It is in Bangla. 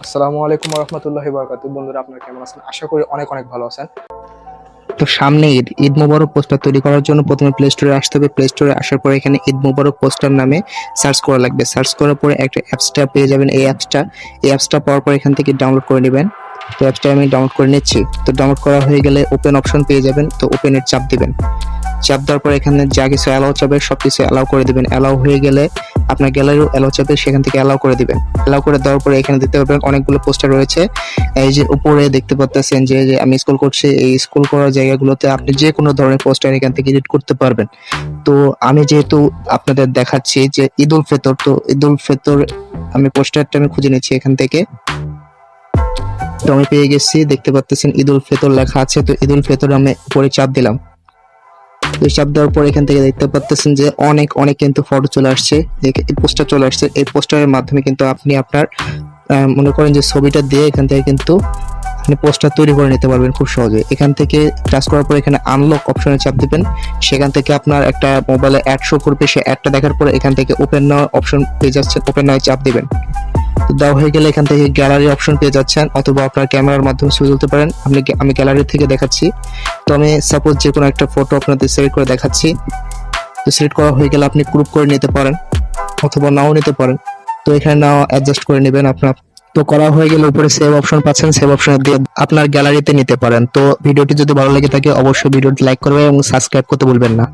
আসসালামু আলাইকুম রহমতুল্লাহি বারাকাতুহু। বন্ধুরা, আপনারা কেমন আছেন? আশা করি অনেক অনেক ভালো আছেন। তো সামনে ঈদ ঈদ মোবারক পোস্টার তৈরি করার জন্য প্রথমে প্লে স্টোরে আসতে হবে। প্লে স্টোরে আসার পরে এখানে ঈদ মোবারক পোস্টার নামে সার্চ করা লাগবে। সার্চ করার পরে একটা অ্যাপসটা পেয়ে যাবেন। এই অ্যাপসটা পাওয়ার পর এখান থেকে ডাউনলোড করে নেবেন। তো অ্যাপসটা আমি ডাউনলোড করে নিচ্ছি। তো ডাউনলোড করা হয়ে গেলে ওপেন অপশন পেয়ে যাবেন। তো ওপেনের চাপ দিবেন। চাপ দেওয়ার পর এখানে যা কিছু অ্যালাউ চাবে সবকিছু অ্যালাউ করে দিবেন। অ্যালাউ হয়ে গেলে আপনার গ্যালারিও অ্যালাউ চাবে, সেখান থেকে অ্যালাউ করে দিবেন। অ্যালাউ করে দেওয়ার পরে এখানে দেখতে পাবেন অনেকগুলো পোস্টার রয়েছে। এই যে উপরে দেখতে পাচ্ছেন যে আমি স্ক্রল করছি, এই স্ক্রল করার জায়গাগুলোতে আপনি যে কোনো ধরনের পোস্টার এখান থেকে এডিট করতে পারবেন। তো আমি যেহেতু আপনাদের দেখাচ্ছি যে ঈদ উল ফিতর, তো ঈদ উল ফিতর আমি পোস্টারটা আমি খুঁজে নিচ্ছি এখান থেকে। তো আমি পেয়ে গেছি, দেখতে পাচ্ছেন ঈদ উল ফিতর লেখা আছে। তো ঈদ উল ফিতর আমি উপরে চাপ দিলাম। এই চাপ দেওয়ার পর এখান থেকে দেখতে পাচ্ছেন যে অনেক অনেক কিন্তু ফটো চলে আসছে, এই পোস্টার চলে আসছে। এই পোস্টারের মাধ্যমে কিন্তু আপনি আপনার মনে করেন যে ছবিটা দিয়ে এখান থেকে কিন্তু আপনি পোস্টার তৈরি করে নিতে পারবেন খুব সহজে। এখান থেকে টাচ করার পর এখানে আনলক অপশনে চাপ দিবেন। সেখান থেকে আপনার একটা মোবাইলে অ্যাড শো করবে। সেই অ্যাডটা দেখার পরে এখান থেকে ওপেন নাও অপশন পেয়ে যাচ্ছেন, ওপেন নাও চাপ দিবেন। তো দেওয়া হয়ে গেলে এখান থেকে গ্যালারি অপশন পেয়ে যাচ্ছেন, অথবা আপনার ক্যামেরার মাধ্যমে ছবি তুলতে পারেন। আমি গ্যালারি থেকে দেখাচ্ছি। তো আমি সাপোজ যে কোনো একটা ফটো আপনাদের সিলেক্ট করে দেখাচ্ছি। তো সিলেক্ট করা হয়ে গেলে আপনি গ্রুপ করে নিতে পারেন, অথবা নাও নিতে পারেন। তো এখানে নাও অ্যাডজাস্ট করে নেবেন আপনার। তো করা হয়ে গেলে উপরে সেভ অপশন পাচ্ছেন, সেভ অপশনে দিয়ে আপনার গ্যালারিতে নিতে পারেন। তো ভিডিওটি যদি ভালো লেগে থাকে অবশ্যই ভিডিওটি লাইক করবেন এবং সাবস্ক্রাইব করতে ভুলবেন না।